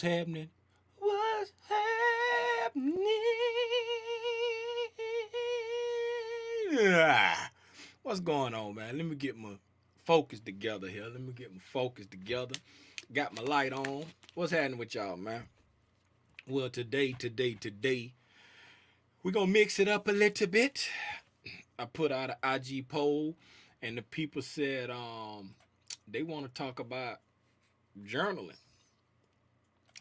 happening? What's happening? Ah, what's going on, man? Let me get my focus together here. Let me get my focus together. Got my light on. What's happening with y'all, man? Well, today, we're gonna mix it up a little bit. I put out an IG poll, and the people said they want to talk about journaling.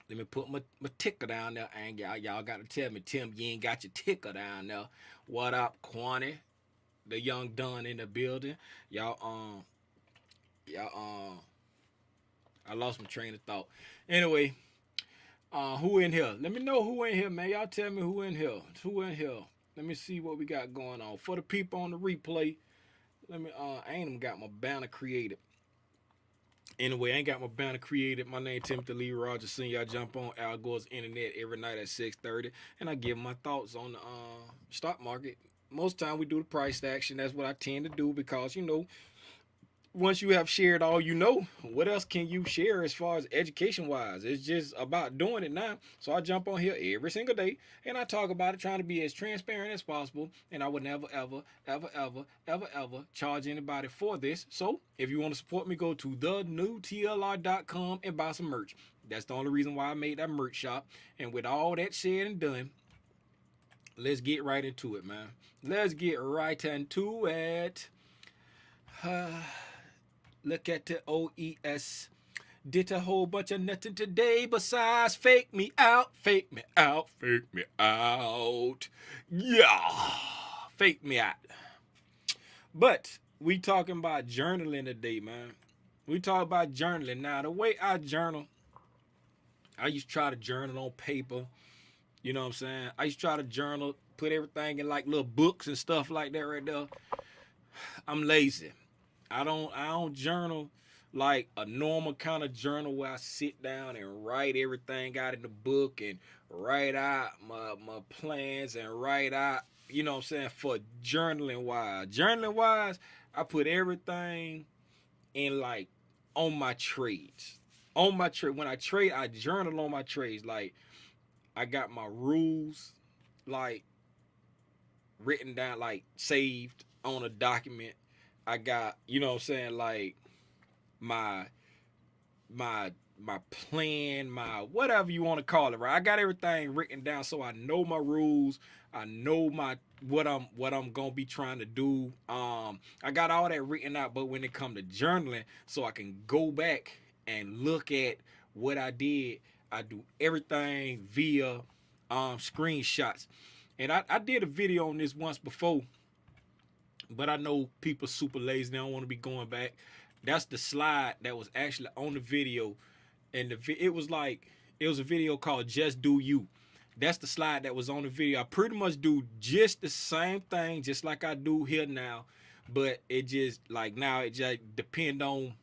Let me put my ticker down there, and y'all got to tell me, Tim, you ain't got your ticker down there. What up, Quantity? The young Dunn in the building. Y'all y'all I lost my train of thought. Anyway, who in here? Let me know who in here, man. Y'all tell me who in here. Who in here? Let me see what we got going on. For the people on the replay, let me I ain't even got my banner created. Anyway, I ain't got my banner created. My name Timothy Lee Rogers Senior. I jump on Al Gore's internet every night at 6:30, and I give my thoughts on the stock market. Most time we do the price action. That's what I tend to do because once you have shared all you know, what else can you share as far as education wise? It's just about doing it now. So I jump on here every single day and I talk about it, trying to be as transparent as possible. And I would never, ever charge anybody for this. So if you want to support me, go to thenewtlr.com and buy some merch. That's the only reason why I made that merch shop. And with all that said and done, let's get right into it, man. Let's get right into it. Look at the OES. Did a whole bunch of nothing today besides fake me out, fake me out, fake me out. Yeah, fake me out. But we talking about journaling today, man. We talk about journaling. Now, the way I journal, I used to try to journal on paper. You know what I'm saying? I used to try to journal, put everything in like little books and stuff like that right there. I'm lazy. I don't journal like a normal kind of journal where I sit down and write everything out in the book and write out my plans and write out, you know what I'm saying, for journaling wise. Journaling wise, I put everything in like on my trades. On my trade. When I trade, I journal on my trades. Like I got my rules like written down, like saved on a document. I got, you know what I'm saying, like my my plan, my whatever you want to call it, right? I got everything written down so I know my rules. I know my what I'm gonna be trying to do. I got all that written out, but when it come to journaling, so I can go back and look at what I did, I do everything via screenshots. And I did a video on this once before, but I know people super lazy. They don't want to be going back. That's the slide that was actually on the video, and it was a video called "Just Do You." That's the slide that was on the video. I pretty much do just the same thing, just like I do here now, but it just like now it just depend on,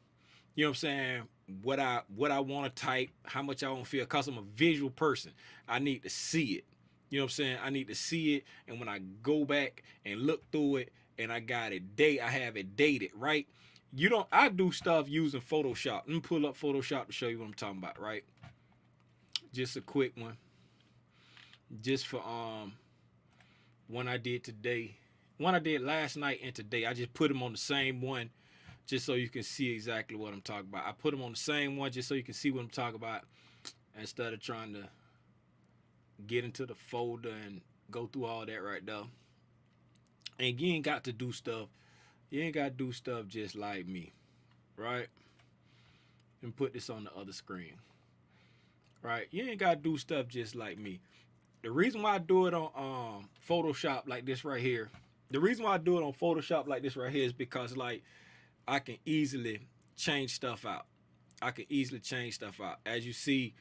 you know what I'm saying, what I want to type, how much I want to feel. Cause I'm a visual person, I need to see it. You know what I'm saying? I need to see it, and when I go back and look through it, and I have it dated, right? You don't. I do stuff using Photoshop. Let me pull up Photoshop to show you what I'm talking about, right? Just a quick one, just for one I did today, one I did last night and today. I just put them on the same one, just so you can see exactly what I'm talking about. I put them on the same one just so you can see what I'm talking about, instead of trying to get into the folder and go through all that right there. And you ain't got to do stuff. You ain't got to do stuff just like me, right? And put this on the other screen, right? You ain't got to do stuff just like me. The reason why I do it on Photoshop like this right here, the reason why I do it on Photoshop like this right here is because like I can easily change stuff out. I can easily change stuff out. As you see,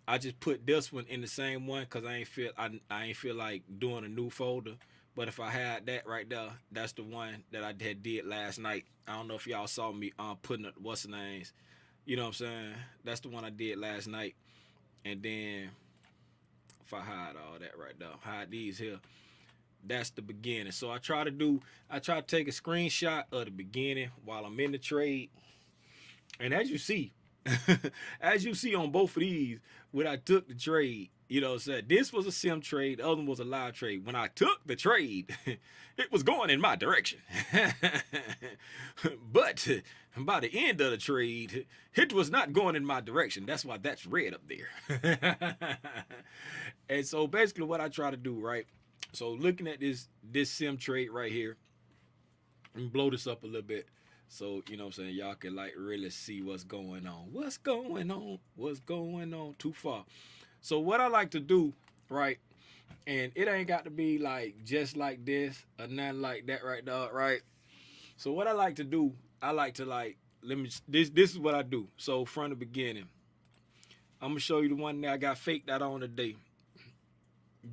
I just put this one in the same one because I ain't feel like doing a new folder. But if I had that right there, that's the one that I did last night. I don't know if y'all saw me putting up what's the names. You know what I'm saying? That's the one I did last night. And then if I hide all that right there, hide these here. That's the beginning. So I try to take a screenshot of the beginning while I'm in the trade. And as you see, As you see on both of these, when I took the trade, you know, said this was a sim trade, the other one was a live trade. When I took the trade, it was going in my direction. But by the end of the trade, it was not going in my direction. That's why that's red up there. And so basically what I try to do, right? So looking at this sim trade right here, and blow this up a little bit. So, you know what I'm saying, y'all can like really see what's going on. What's going on? What's going on? Too far. So what I like to do, right? And it ain't got to be like just like this or nothing like that right now, right? So what I like to do, I like to like let me this is what I do. So from the beginning, I'm gonna show you the one that I got faked out on today,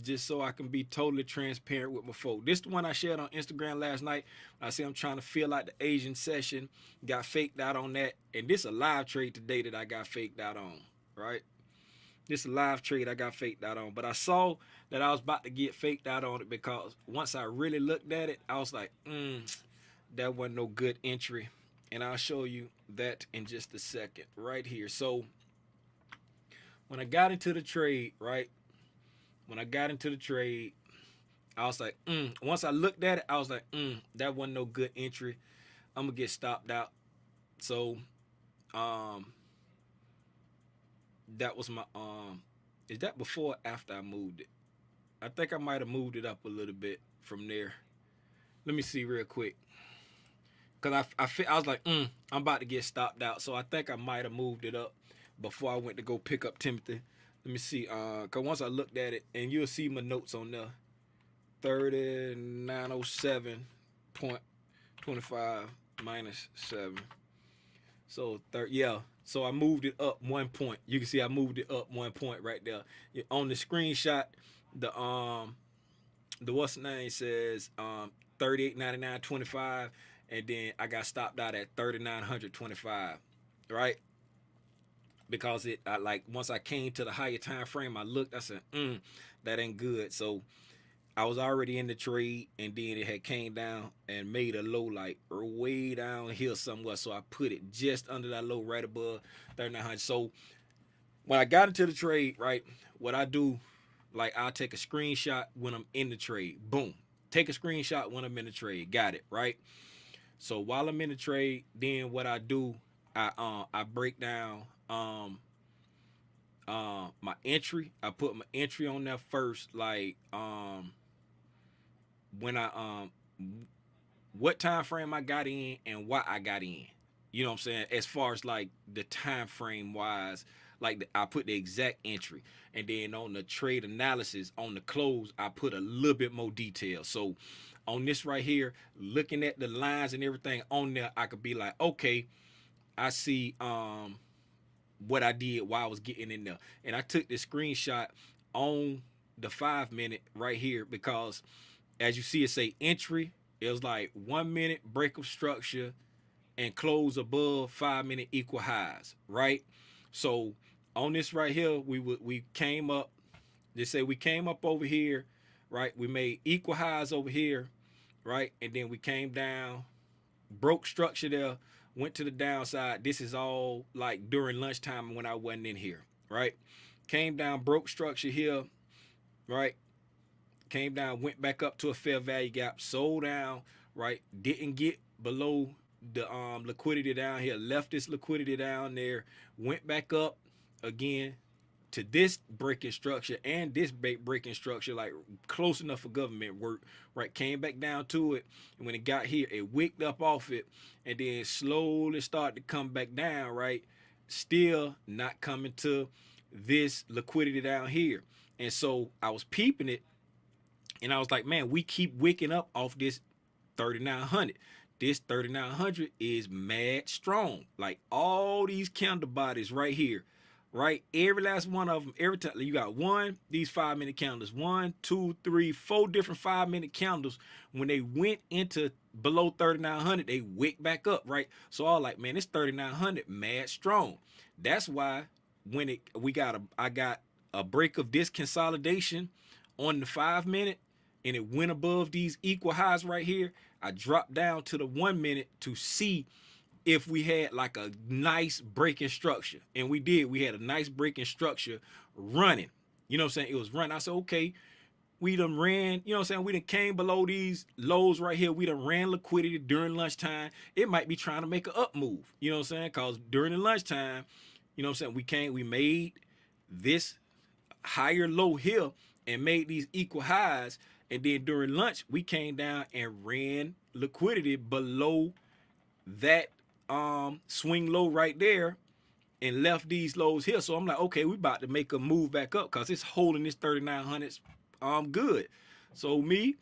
just so I can be totally transparent with my folk. This the one I shared on Instagram last night. I see I'm trying to fill out the Asian session, got faked out on that, and this a live trade today that I got faked out on, right? This is a live trade I got faked out on, but I saw that I was about to get faked out on it because once I really looked at it, I was like, that wasn't no good entry, and I'll show you that in just a second right here. So when I got into the trade, right? When I got into the trade, I was like, once I looked at it, I was like, that wasn't no good entry. I'm gonna get stopped out. So, that was my is that before or after I moved it? I think I might have moved it up a little bit from there. Let me see real quick. Cause I was like, I'm about to get stopped out. So I think I might have moved it up before I went to go pick up Timothy. Let me see. Cause once I looked at it, and you'll see my notes on there. 3907.25 minus 7. So yeah. So I moved it up 1 point. You can see I moved it up 1 point right there. On the screenshot, the what's the name says 38.99.25, and then I got stopped out at 3900.25, right? Because I like once I came to the higher time frame, I looked, I said, that ain't good. So I was already in the trade, and then it had came down and made a low like way down here somewhere. So I put it just under that low right above 3900. So when I got into the trade, right, what I do, like I'll take a screenshot when I'm in the trade. Boom. Take a screenshot when I'm in the trade. Got it, right? So while I'm in the trade, then what I do, I break down my entry. I put my entry on there first, like when I what time frame I got in and why I got in. You know what I'm saying? As far as like the time frame wise, like I put the exact entry, and then on the trade analysis on the close, I put a little bit more detail. So on this right here, looking at the lines and everything on there, I could be like, okay, I see what I did while I was getting in there, and I took this screenshot on the 5 minute right here because as you see it say entry, it was like 1 minute break of structure and close above 5 minute equal highs, right? So on this right here, we came up. They say we came up over here, right? We made equal highs over here, right? And then we came down, broke structure there, went to the downside. This is all like during lunchtime when I wasn't in here, right? Came down, broke structure here, right? Came down, went back up to a fair value gap, sold down, right? Didn't get below the liquidity down here, left this liquidity down there, went back up again to this breaking structure and this breaking structure, like close enough for government work, right? Came back down to it, and when it got here, it wicked up off it, and then slowly started to come back down, right? Still not coming to this liquidity down here. And so I was peeping it, and I was like, man, we keep wicking up off this 3900. This 3900 is mad strong. Like all these candle bodies right here, right? Every last one of them, every time you got these 5 minute candles, 1, 2, 3, 4 different 5 minute candles. When they went into below 3900, they wick back up, right? So I was like, man, this 3900 mad strong. That's why when I got a break of this consolidation on the 5 minute, and it went above these equal highs right here, I dropped down to the 1 minute to see if we had like a nice breaking structure. And we did. We had a nice breaking structure running. You know what I'm saying? It was running. I said, okay, we done ran, you know what I'm saying? We done came below these lows right here. We done ran liquidity during lunchtime. It might be trying to make an up move. You know what I'm saying? Because during the lunchtime, you know what I'm saying? We made this higher low here and made these equal highs. And then during lunch, we came down and ran liquidity below that swing low right there and left these lows here. So I'm like, okay, we about to make a move back up because it's holding this 3900s good. So me,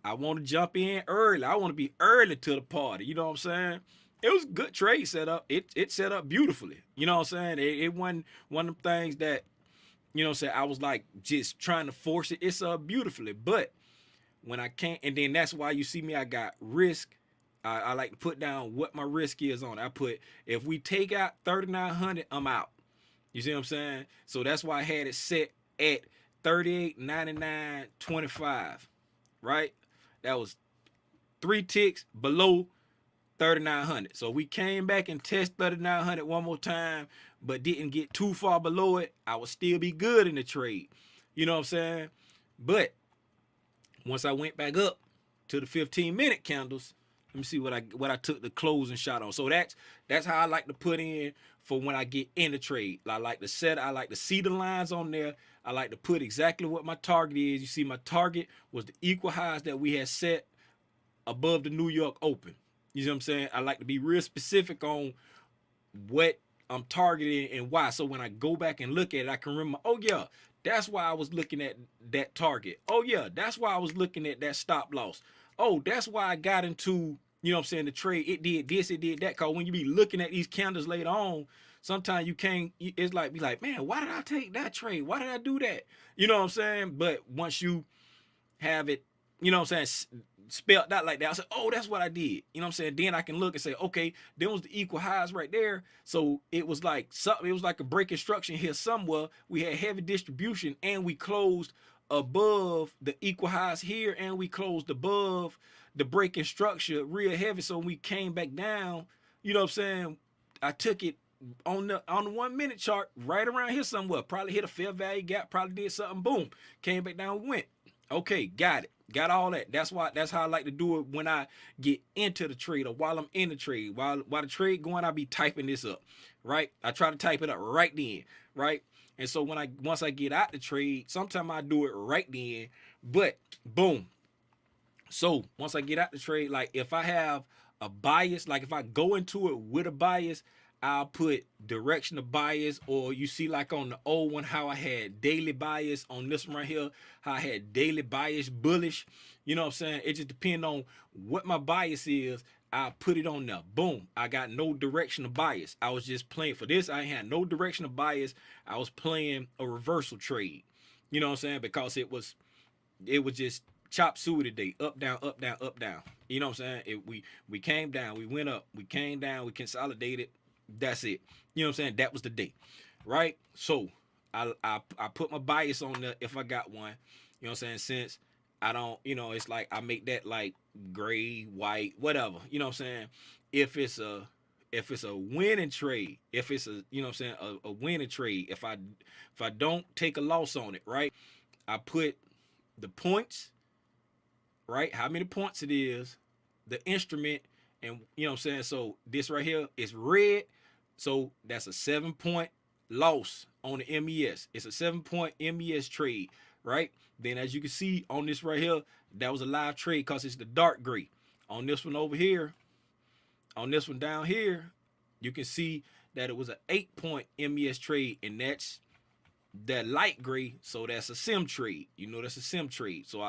I want to jump in early. I want to be early to the party. You know what I'm saying? It was a good trade setup. It set up beautifully. You know what I'm saying? It wasn't one of them things that, you know what I'm saying, I was like just trying to force it. It's set up beautifully. But when I can't, and then that's why you see me, I got risk. I like to put down what my risk is on. I put, if we take out 3,900, I'm out. You see what I'm saying? So that's why I had it set at 38.99.25, right? That was 3 ticks below 3,900. So we came back and test 3,900 one more time, but didn't get too far below it. I would still be good in the trade. You know what I'm saying? But once I went back up to the 15-minute candles, let me see what I took the closing shot on. So that's how I like to put in for when I get in the trade. I like to see the lines on there. I like to put exactly what my target is. You see, my target was the equal highs that we had set above the New York Open. You see what I'm saying? I like to be real specific on what I'm targeting and why. So when I go back and look at it, I can remember, oh yeah, that's why I was looking at that target. Oh yeah, that's why I was looking at that stop loss. Oh, that's why I got into, you know what I'm saying, the trade. It did this, it did that. Because when you be looking at these candles later on, sometimes you can't, it's like, be like, man, why did I take that trade? Why did I do that? You know what I'm saying? But once you have it, you know what I'm saying, spelled out like that, I said, oh, that's what I did. You know what I'm saying? Then I can look and say, okay, there was the equal highs right there. So it was like something, it was like a break instruction here somewhere. We had heavy distribution and we closed above the equal highs here, and we closed above the breaking structure real heavy. So when we came back down, you know what I'm saying, I took it on the 1 minute chart right around here somewhere, probably hit a fair value gap, probably did something, boom, came back down, went. Okay, got it, got all that. That's how I like to do it when I get into the trade, or while I'm in the trade, while the trade going, I'll be typing this up, right? I try to type it up right then, right? And so once I get out the trade, sometimes I do it right then, but boom. So once I get out the trade, like if I have a bias, like if I go into it with a bias, I'll put direction of bias, or you see like on the old one how I had daily bias. On this one right here, how I had daily bias bullish. You know what I'm saying? It just depends on what my bias is. I put it on there. Boom. I got no direction of bias. I was just playing for this. I had no direction of bias. I was playing a reversal trade. You know what I'm saying? Because it was just chop suey today. Up, down, up, down, up, down. You know what I'm saying? We came down, we went up, we came down, we consolidated. That's it. You know what I'm saying? That was the day. Right? So I put my bias on there if I got one. You know what I'm saying? Since I don't, it's like I make that like gray, white, whatever. You know what I'm saying? If it's a winning trade, if it's a, you know what I'm saying, a winning trade, if I don't take a loss on it, right? I put the points, right? How many points it is, the instrument, and you know what I'm saying? So this right here is red. So that's a 7-point loss on the MES. It's a 7-point MES trade, right? Then as you can see on this right here, that was a live trade because it's the dark gray. On this one over here, on this one down here, you can see that it was an 8-point MES trade, and that's that light gray. So that's a sim trade. You know, that's a sim trade. So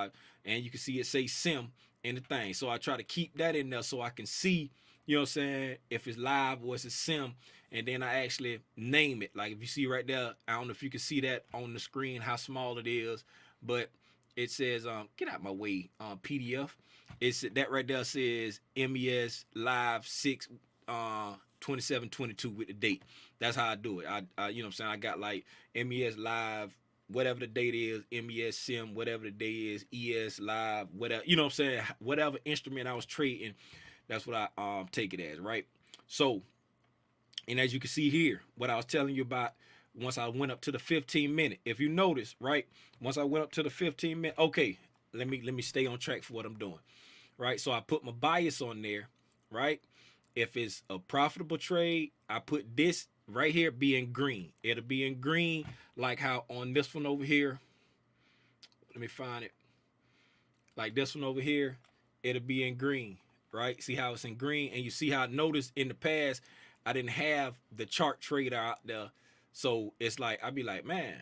and you can see it say sim in the thing. So I try to keep that in there so I can see, you know what I'm saying, if it's live or it's a sim. And then I actually name it. Like if you see right there, I don't know if you can see that on the screen, how small it is, but it says, get out my way, PDF. It's that right there says MES live 6 2722 with the date. That's how I do it. I you know what I'm saying, I got like MES live whatever the date is, MES sim whatever the day is, ES live whatever, you know what I'm saying, whatever instrument I was trading, that's what I take it as, right? So, and as you can see here, what I was telling you about once I went up to the 15-minute. If you notice, right, once I went up to the 15-minute, okay, let me stay on track for what I'm doing. Right? So I put my bias on there, right? If it's a profitable trade, I put this right here be in green. It'll be in green like how on this one over here. Let me find it. Like this one over here, it'll be in green, right? See how it's in green, and you see how I noticed in the past I didn't have the chart trader out there, so it's like I'd be like, man,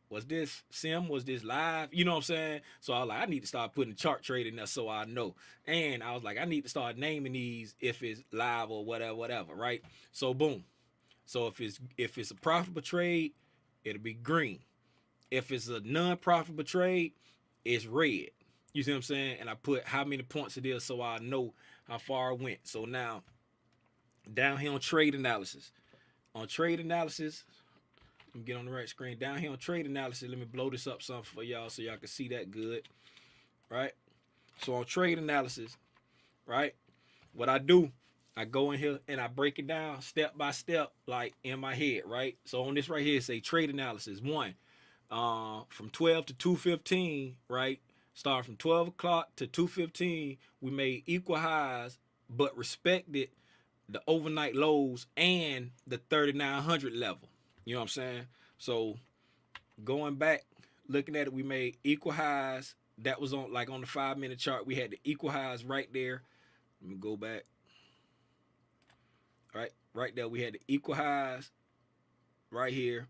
was this sim? Was this live? You know what I'm saying? So I was like, I need to start putting chart trading there so I know. And I was like, I need to start naming these if it's live or whatever, right? So boom. So if it's a profitable trade, it'll be green. If it's a non-profitable trade, it's red. You see what I'm saying? And I put how many points it is so I know how far I went. So now, down here on trade analysis. On trade analysis, let me get on the right screen. Down here on trade analysis, let me blow this up some for y'all so y'all can see that good. Right? So on trade analysis, right? What I do, I go in here and I break it down step by step, like in my head, right? So on this right here, say trade analysis. One, from 12 to 2:15, right? Starting from 12 o'clock to 2:15, we made equal highs, but respected the overnight lows and the 3,900 level. You know what I'm saying? So going back, looking at it, we made equal highs. That was on like on the 5-minute chart. We had the equal highs right there. Let me go back. Right there, we had the equal highs right here.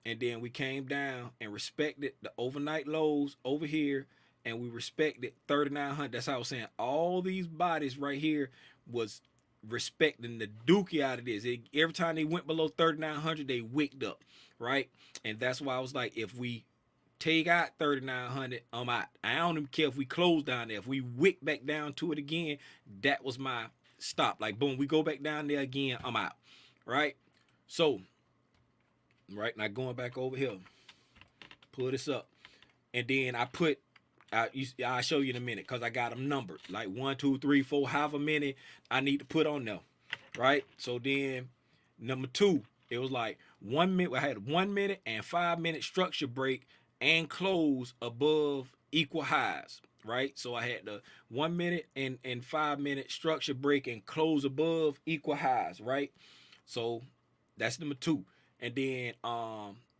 And then we came down and respected the overnight lows over here, and we respected 3,900. That's how I was saying all these bodies right here was respecting the dookie out of this. Every time they went below 3,900, they wicked up, right? And that's why I was like, if we take out 3,900, I'm out. I don't even care if we close down there. If we wick back down to it again, that was my stop. Like, boom, we go back down there again, I'm out, right? So, right, now going back over here, pull this up, and then I put, I'll show you in a minute because I got them numbered, like 1, 2, 3, 4, however many I need to put on there, right? So then number 2, it was like 1 minute. I had 1 minute and 5-minute structure break and close above equal highs, right? So I had the 1 minute and 5-minute structure break and close above equal highs, right? So that's number 2. And then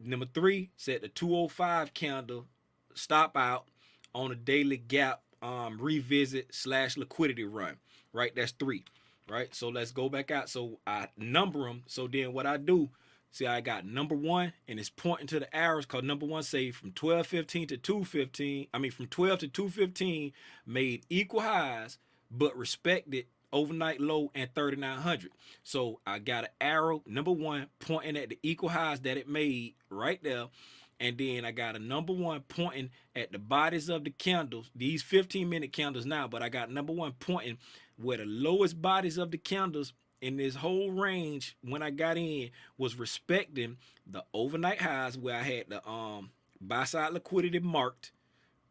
number 3 said the 205 candle stop out on a daily gap revisit / liquidity run, right? That's 3, right? So let's go back out. So I number them. So then what I do, see, I got number 1 and it's pointing to the arrows because number 1 say from 12:15 to 2:15. I mean from 12 to 2:15 made equal highs, but respected overnight low and 3,900. So I got an arrow, number 1, pointing at the equal highs that it made right there. And then I got a number 1 pointing at the bodies of the candles, these 15-minute candles now, but I got number 1 pointing where the lowest bodies of the candles in this whole range when I got in was respecting the overnight highs where I had the buy side liquidity marked,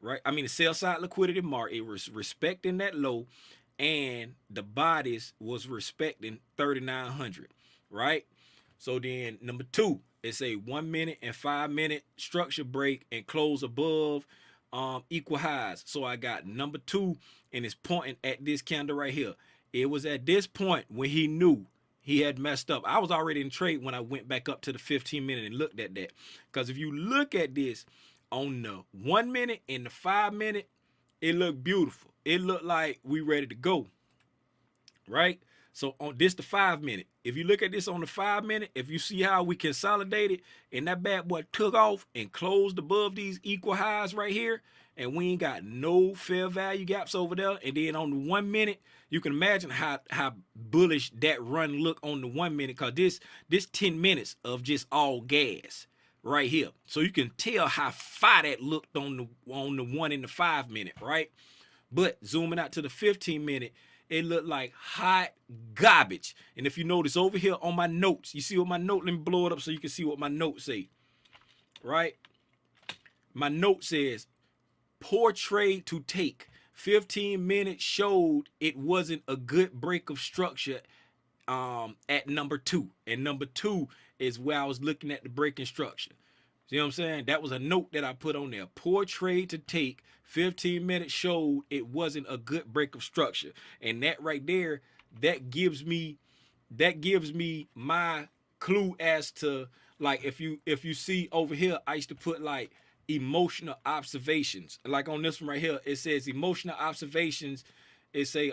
right? I mean the sell side liquidity marked. It was respecting that low, and the bodies was respecting 3,900, right? So then number 2, it's a 1 minute and 5-minute structure break and close above equal highs. So I got number 2 and it's pointing at this candle right here. It was at this point when he knew he had messed up. I was already in trade when I went back up to the 15-minute and looked at that. Because if you look at this on the 1 minute and the 5-minute, it looked beautiful. It looked like we ready to go, right? So on this the 5-minute. If you look at this on the 5-minute, if you see how we consolidated and that bad boy took off and closed above these equal highs right here, and we ain't got no fair value gaps over there. And then on the 1 minute, you can imagine how bullish that run look on the 1 minute, because this 10 minutes of just all gas right here. So you can tell how far that looked on the 1 and the 5-minute, right? But zooming out to the 15-minute, it looked like hot garbage. And if you notice over here on my notes, you see what my note, let me blow it up so you can see what my notes say, right? My note says, poor trade to take. 15 minutes showed it wasn't a good break of structure at number 2. And number 2 is where I was looking at the breaking structure. See what I'm saying? That was a note that I put on there. Poor trade to take. 15 minutes showed it wasn't a good break of structure. And that right there, that gives me my clue as to, like, if you see over here, I used to put like emotional observations. Like on this one right here, it says emotional observations. It say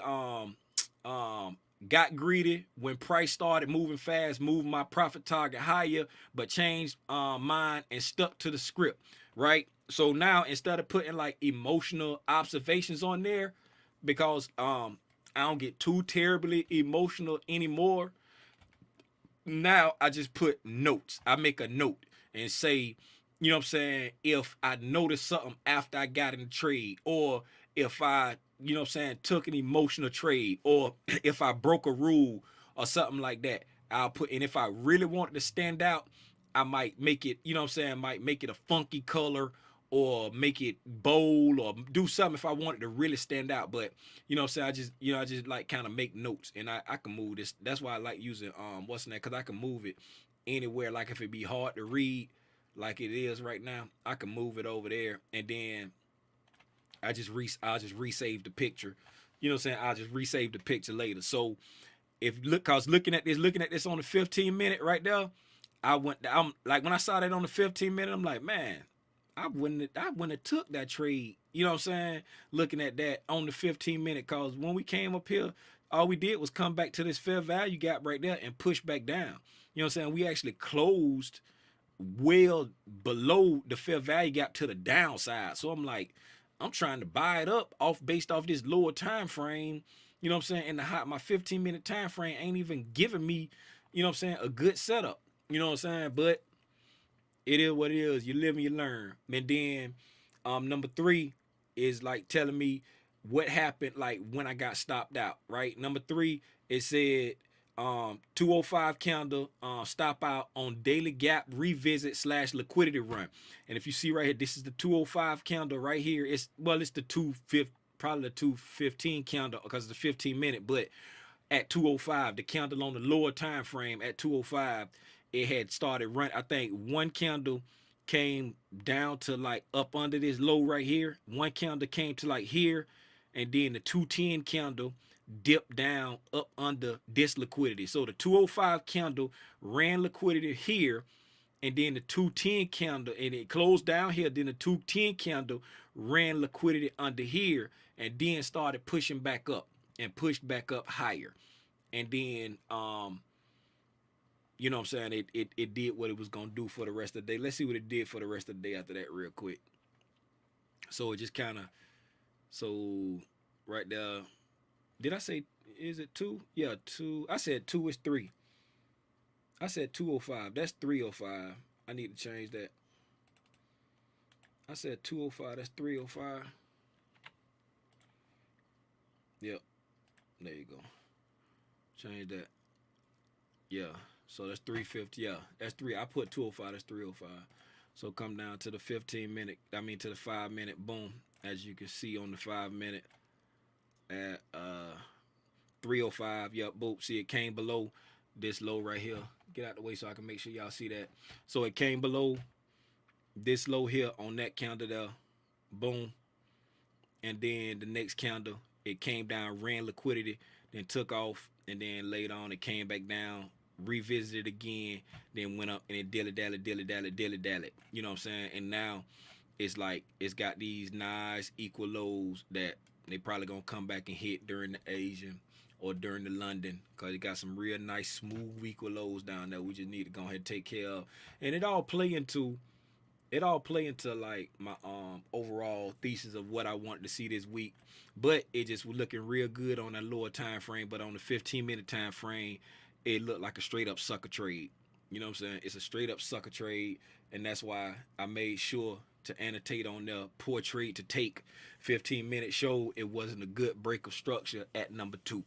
got greedy when price started moving fast, moved my profit target higher, but changed mine and stuck to the script, right? So now instead of putting like emotional observations on there, because I don't get too terribly emotional anymore, now I just put notes. I make a note and say, you know what I'm saying, if I noticed something after I got in the trade, or if I, you know what I'm saying, took an emotional trade, or if I broke a rule or something like that, I'll put, and if I really wanted to stand out, I might make it, you know what I'm saying, might make it a funky color, or make it bold, or do something if I wanted to really stand out. But you know what I'm saying, I just like kind of make notes, and I can move this. That's why I like using what's that, because I can move it anywhere. Like if it be hard to read like it is right now, I can move it over there, and then I'll just resave the picture. You know what I'm saying? I'll just resave the picture later. So if look, cause looking at this on the 15-minute right there, I'm like, when I saw that on the 15-minute, I'm like, man, I wouldn't have took that trade. You know what I'm saying? Looking at that on the 15-minute, cause when we came up here, all we did was come back to this fair value gap right there and push back down. You know what I'm saying? We actually closed well below the fair value gap to the downside. So I'm like, I'm trying to buy it up off based off this lower time frame. You know what I'm saying? And my 15-minute time frame ain't even giving me, you know what I'm saying, a good setup. You know what I'm saying? But it is what it is. You live and you learn. And then number 3 is like telling me what happened like when I got stopped out, right? Number 3, it said 205 candle stop out on daily gap revisit / liquidity run. And if you see right here, this is the 205 candle right here. It's the 250, probably the 215 candle because it's the 15-minute, but at 205, the candle on the lower time frame at 205, it had started run. I think one candle came down to like up under this low right here. One candle came to like here, and then the 210 candle dipped down up under this liquidity. So the 205 candle ran liquidity here, and then the 210 candle, and it closed down here. Then the 210 candle ran liquidity under here, and then started pushing back up and pushed back up higher. And then you know what I'm saying, it did what it was gonna do for the rest of the day. Let's see what it did for the rest of the day after that real quick. So it just kind of, so right there, did I say, is it 2? Yeah, 2. I said 2 is 3. I said 205. That's 305. I need to change that. I said 205. That's 305. Yep. There you go. Change that. Yeah. So that's 350. Yeah. That's 3. I put 205. That's 305. So come down to the 15-minute. I mean to the 5-minute. Boom. As you can see on the 5-minute at 305. Yep. Boom. See, it came below this low right here. Get out the way so I can make sure y'all see that. So it came below this low here on that candle there. Boom. And then the next candle, it came down, ran liquidity, then took off, and then later on it came back down, revisited again, then went up, and it dilly-dally. You know what I'm saying? And now it's like it's got these nice equal lows that they probably gonna come back and hit during the Asian or during the London, because it got some real nice smooth equal lows down there. We just need to go ahead and take care of. And it all play into like my overall thesis of what I wanted to see this week. But it just was looking real good on that lower time frame. But on the 15-minute time frame, it looked like a straight up sucker trade. You know what I'm saying? It's a straight up sucker trade, and that's why I made sure to annotate on the poor trade to take. 15-minute show it wasn't a good break of structure at number 2.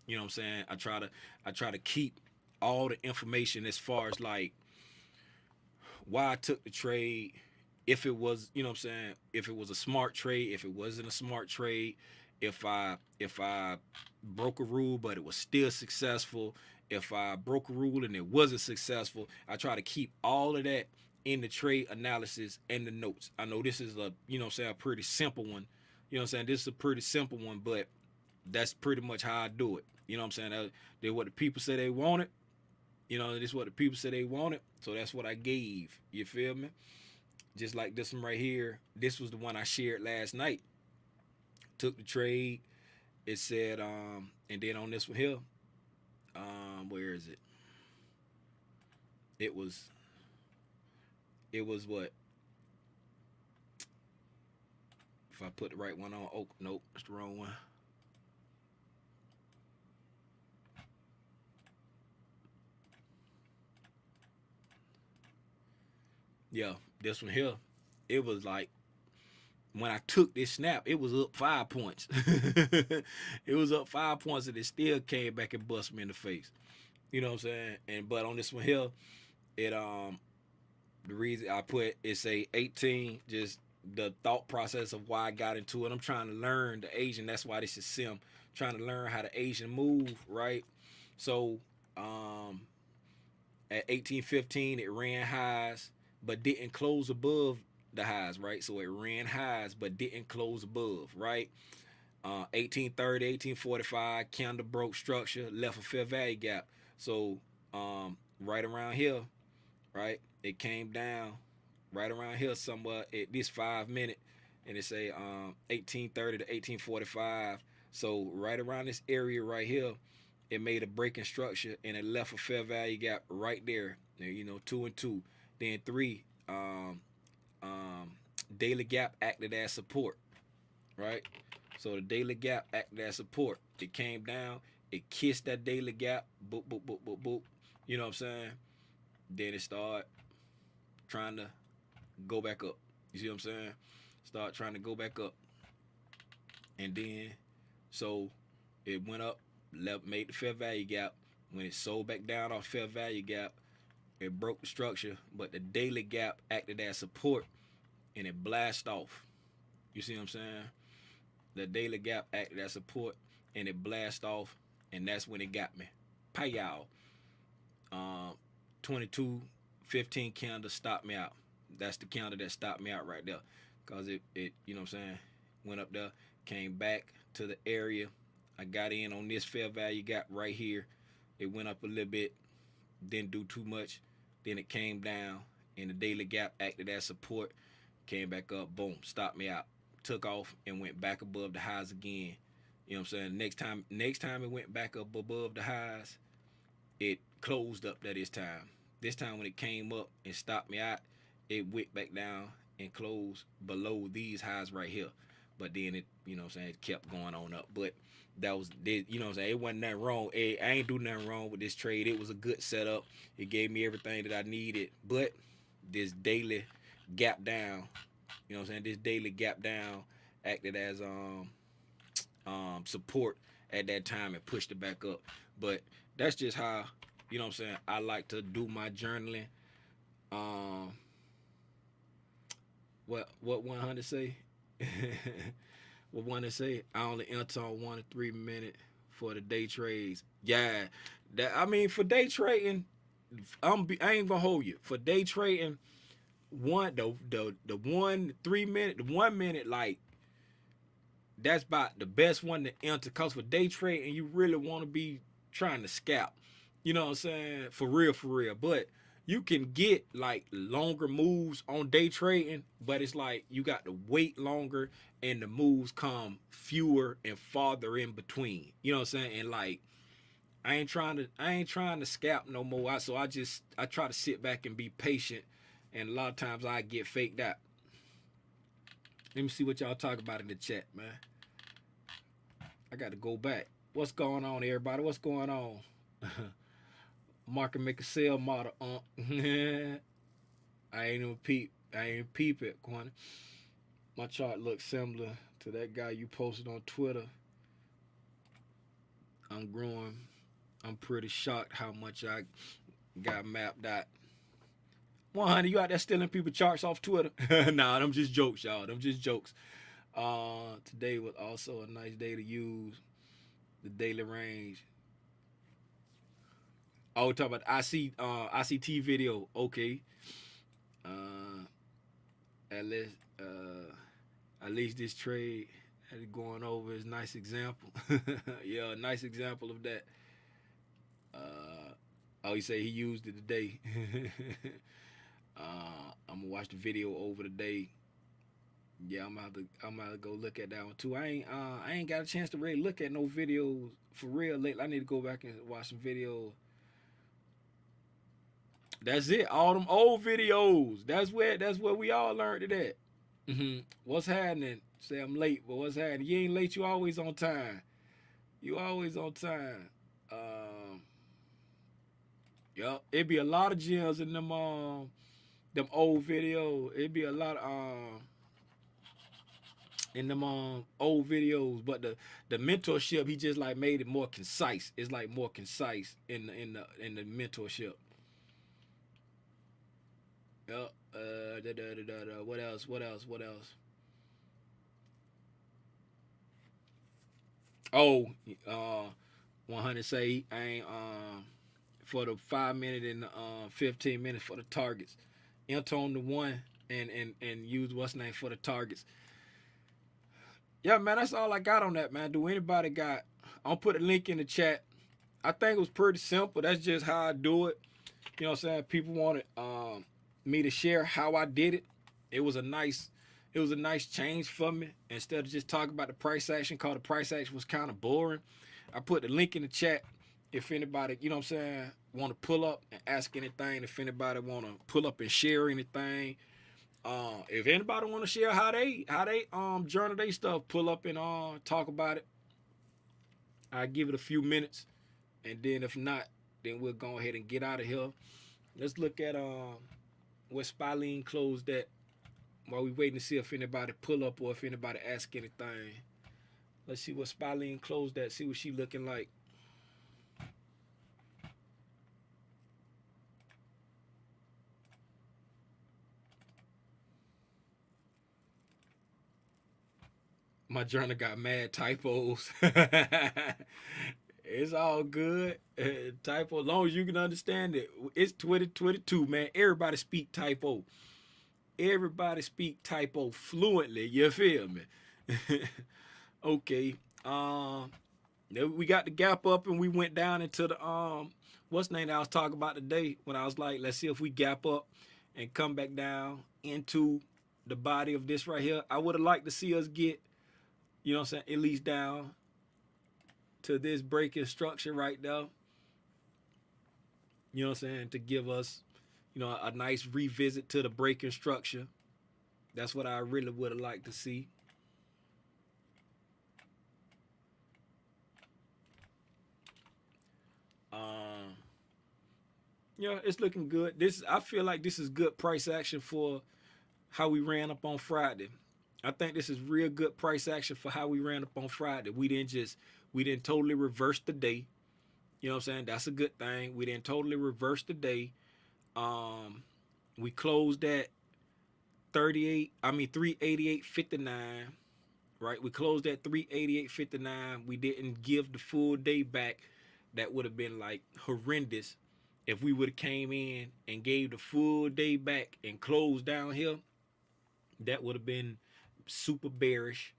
You know what I'm saying? I try to keep all the information as far as like why I took the trade, if it was, you know what I'm saying, if it was a smart trade, if it wasn't a smart trade, if I broke a rule but it was still successful, If I broke a rule and it wasn't successful, I try to keep all of that in the trade analysis and the notes. I know this is a, a pretty simple one. This is a pretty simple one, but that's pretty much how I do it. You know what I'm saying? They what the people say they wanted. This is what the people said they wanted. So that's what I gave. You feel me? Just like this one right here. This was the one I shared last night. Took the trade. It said, and then on this one here, where is it? It was what? If I put the right one on, oh nope, it's the wrong one. Yeah, this one here, it was like when I took this snap, it was up 5 points. It was up 5 points, and it still came back and bust me in the face. You know what I'm saying? And but on this one here, it the reason I put it say 18, just the thought process of why I got into it. I'm trying to learn the Asian. That's why this is sim. Trying to learn how the Asian move, right? So at 1815, it ran highs, but didn't close above the highs, right? So it ran highs, but didn't close above, right? 1830, 1845, candle broke structure, left a fair value gap. So right around here, right, it came down right around here somewhere at this 5 minute, and it say 1830 to 1845. So right around this area right here, it made a breaking structure and it left a fair value gap right there. 2 and 2, then 3. Daily gap acted as support, right? So the daily gap acted as support. It came down, it kissed that daily gap, boop, boop, boop, boop, boop. You know what I'm saying? Then it started trying to go back up. You see what I'm saying? Start trying to go back up. And then, so it went up, made the fair value gap. When it sold back down off fair value gap, it broke the structure, but the daily gap acted as support and it blasted off. You see what I'm saying? The daily gap acted as support and it blasted off, and that's when it got me. Payow. 22-15 candle stopped me out. That's the candle that stopped me out right there. Cause it you know what I'm saying, went up there, came back to the area. I got in on this fair value gap right here. It went up a little bit, didn't do too much. Then it came down, and the daily gap acted as support. Came back up, boom, stopped me out. Took off and went back above the highs again. You know what I'm saying? Next time it went back up above the highs, it closed up that this time. This time when it came up and stopped me out, it went back down and closed below these highs right here. But then it, you know what I'm saying, it kept going on up. But that was, you know what I'm saying, it wasn't nothing wrong. I ain't do nothing wrong with this trade. It was a good setup. It gave me everything that I needed. But this daily gap down, you know what I'm saying, this daily gap down acted as support at that time and pushed it back up. But that's just how, you know what I'm saying, I like to do my journaling. What 100 say? What 100 say? I only enter on 1 to 3 minutes for the day trades. Yeah, that, I mean, for day trading, I ain't gonna hold you. For day trading, the 1 3 minute, the 1 minute, like, that's about the best one to enter. Cause for day trading, you really want to be trying to scalp. You know what I'm saying? For real, for real. But you can get like longer moves on day trading, but it's like you got to wait longer and the moves come fewer and farther in between. You know what I'm saying? And like I ain't trying to scalp no more. So I try to sit back and be patient, and a lot of times I get faked out. Let me see what y'all talk about in the chat, man. I got to go back. What's going on, everybody? What's going on? Market make a sell model. I ain't even peep. I ain't peep it, Quan. My chart looks similar to that guy you posted on Twitter. I'm growing. I'm pretty shocked how much I got mapped out. 100, you out there stealing people charts off Twitter? Nah, them just jokes, y'all. Them just jokes. Today was also a nice day to use the daily range. Oh, talk about ICT video. Okay. Uh, at least at least this trade that is going over is a nice example. Yeah, a nice example of that. Uh, oh, he said he used it today. I'm gonna watch the video over today. Yeah, I'm gonna have to go look at that one too. I ain't got a chance to really look at no videos for real lately. I need to go back and watch some videos. That's it. All them old videos. That's where we all learned it at. What's happening? Say I'm late, but what's happening? You ain't late. You always on time. You always on time. Um, Yup. It'd be a lot of gems in them old videos. It'd be a lot in them old videos, but the mentorship he just like made it more concise. It's like more concise in the mentorship. Yep. What else? What else? What else? Oh, uh, 100 say I ain't for the 5 minute and 15 minutes for the targets. Enter on the one and use what's name for the targets. Yeah, man, that's all I got on that, man. Do anybody got? I'll put a link in the chat. I think it was pretty simple. That's just how I do it. You know what I'm saying? People wanted me to share how I did it. It was a nice it was a nice change for me. Instead of just talking about the price action, cause the price action was kind of boring. I put the link in the chat if anybody, you know what I'm saying, want to pull up and ask anything. If anybody want to pull up and share anything. If anybody want to share how they journal their stuff, pull up and talk about it. I give it a few minutes, and then if not, then we'll go ahead and get out of here. Let's look at where Spyleen closed at while we waiting to see if anybody pull up or if anybody ask anything. Let's see what Spyleen closed at. See what she looking like. My journal got mad typos. It's all good. Typo, as long as you can understand it. It's 2022, man. Everybody speak typo. Everybody speak typo fluently. You feel me? Okay. Then we got the gap up and we went down into the what's the name that I was talking about today when I was like, let's see if we gap up and come back down into the body of this right here. I would have liked to see us get, you know what I'm saying, at least down to this breaking structure right there. You know what I'm saying? To give us, a nice revisit to the breaking structure. That's what I really would have liked to see. Um, yeah, it's looking good. I feel like this is good price action for how we ran up on Friday. I think this is real good price action for how we ran up on Friday. We didn't totally reverse the day. You know what I'm saying? That's a good thing. We didn't totally reverse the day. Um, we closed at 388.59, right? We closed at 388.59. We didn't give the full day back. That would have been like horrendous if we would have came in and gave the full day back and closed down here. That would have been super bearish.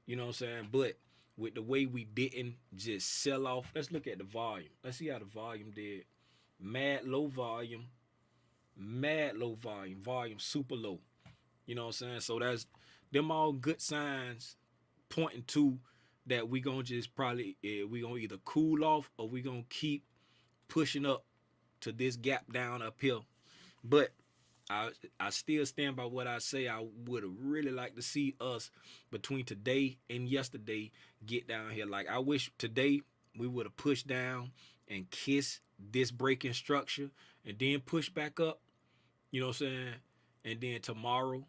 You know what I'm saying? But with the way we didn't just sell off, let's look at the volume. Let's see how the volume did. Mad low volume, volume super low. You know what I'm saying? So that's them all good signs pointing to that we gonna just probably we gonna either cool off or we gonna keep pushing up to this gap down up here. But I still stand by what I say. I would have really liked to see us between today and yesterday get down here. Like I wish today we would have pushed down and kissed this breaking structure and then push back up. You know what I'm saying? And then tomorrow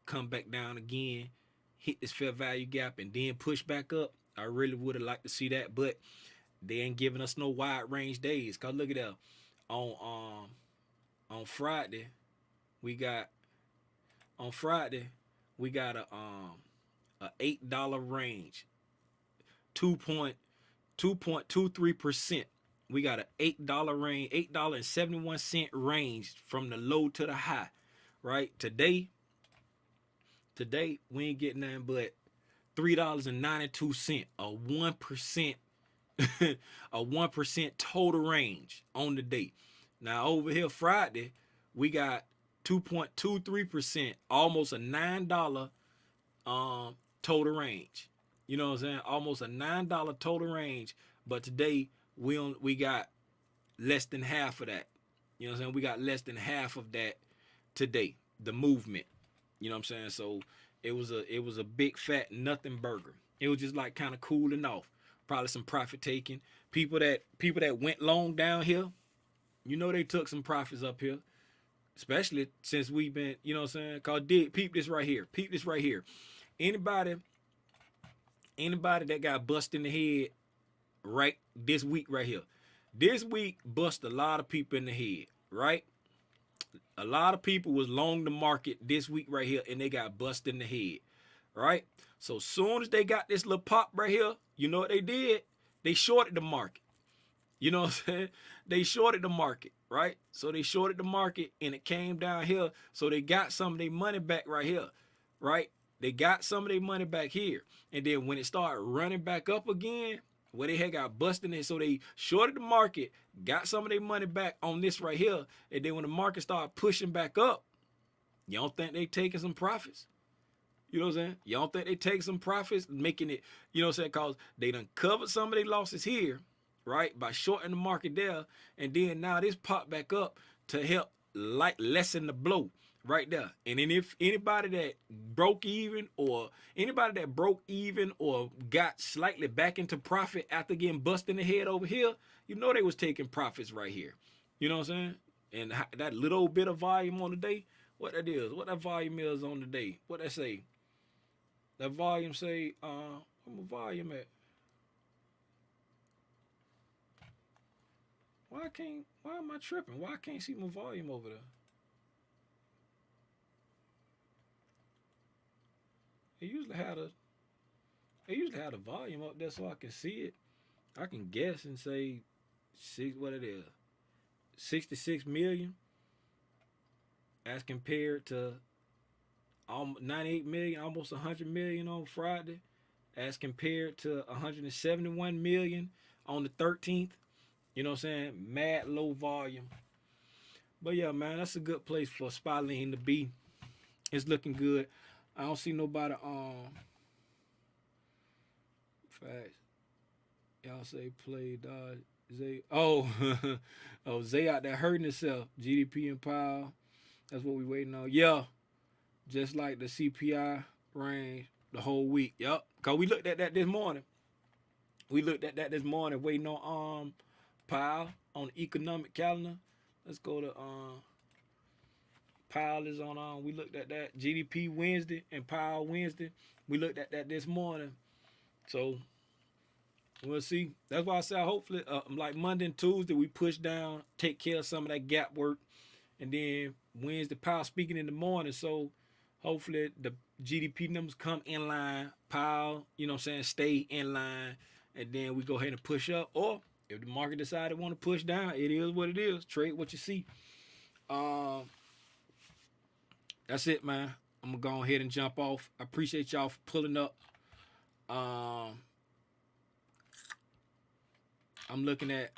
come back down again, hit this fair value gap, and then push back up. I really would have liked to see that, but they ain't giving us no wide range days. Cause look at that on Friday we got on Friday we got a $8 range, 2.23%. We got a $8 range, $8.71 range from the low to the high, right? Today we ain't getting nothing but $3.92, a 1%, a 1% total range on the day. Now over here Friday, we got 2.23%, almost a $9 total range. You know what I'm saying? Almost a $9 total range. But today we got less than half of that. You know what I'm saying? We got less than half of that today. The movement. You know what I'm saying? So it was a big fat nothing burger. It was just like kind of cooling off. Probably some profit taking. People that went long down here, you know they took some profits up here. Especially since we've been, you know what I'm saying? Cause peep this right here. Peep this right here. Anybody that got bust in the head right this week right here. This week bust a lot of people in the head, right? A lot of people was long the market this week right here and they got bust in the head, right? So soon as they got this little pop right here, you know what they did? They shorted the market. You know what I'm saying? They shorted the market, right? So they shorted the market and it came down here. So they got some of their money back right here, right? They got some of their money back here. And then when it started running back up again, where they had got busted in, so they shorted the market, got some of their money back on this right here. And then when the market started pushing back up, you don't think they taking some profits? You know what I'm saying? You don't think they take some profits, making it, you know what I'm saying? Because they done covered some of their losses here, right? By shorting the market there. And then now this popped back up to help like lessen the blow right there. And then if anybody that broke even or got slightly back into profit after getting busted in the head over here, you know they was taking profits right here. You know what I'm saying? And that little bit of volume on the day, what that is, what that volume is on the day, what that say? That volume say, where my volume at? Why am I tripping? Why I can't see my volume over there? It usually had a volume up there so I can see it. I can guess and say what it is. 66 million as compared to 98 million, almost 100 million on Friday, as compared to 171 million on the 13th. You know what I'm saying? Mad low volume. But yeah, man, that's a good place for Spotland to be. It's looking good. I don't see nobody facts. Y'all say play Dodge. Zay. Oh, oh, Zay out there hurting himself. GDP and Powell. That's what we waiting on. Yeah. Just like the CPI range the whole week. Yep. Cause we looked at that this morning. Waiting on Powell on the economic calendar. Let's go to Powell is on. We looked at that GDP Wednesday and Powell Wednesday. We looked at that this morning. So we'll see. That's why I say hopefully like Monday and Tuesday we push down, take care of some of that gap work, and then Wednesday Powell speaking in the morning. So hopefully the GDP numbers come in line. Powell, you know what I'm saying, stay in line, and then we go ahead and push up. Or if the market decided want to push down, it is what it is. Trade what you see. That's it, man. I'm gonna go ahead and jump off. I appreciate y'all for pulling up. I'm looking at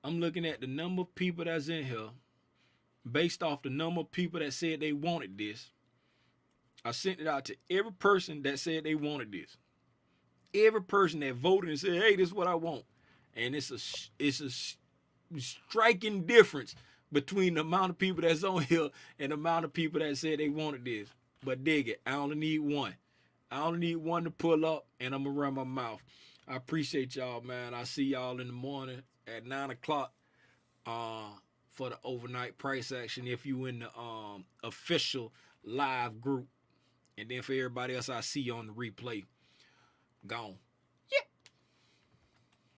the number of people that's in here based off the number of people that said they wanted this. I sent it out to every person that said they wanted this. Every person that voted and said, "Hey, this is what I want," and it's a striking difference between the amount of people that's on here and the amount of people that said they wanted this. But dig it, I only need one. I only need one to pull up, and I'm gonna run my mouth. I appreciate y'all, man. I see y'all in the morning at 9 o'clock for the overnight price action if you in the official live group. And then for everybody else, I see you on the replay. Gone.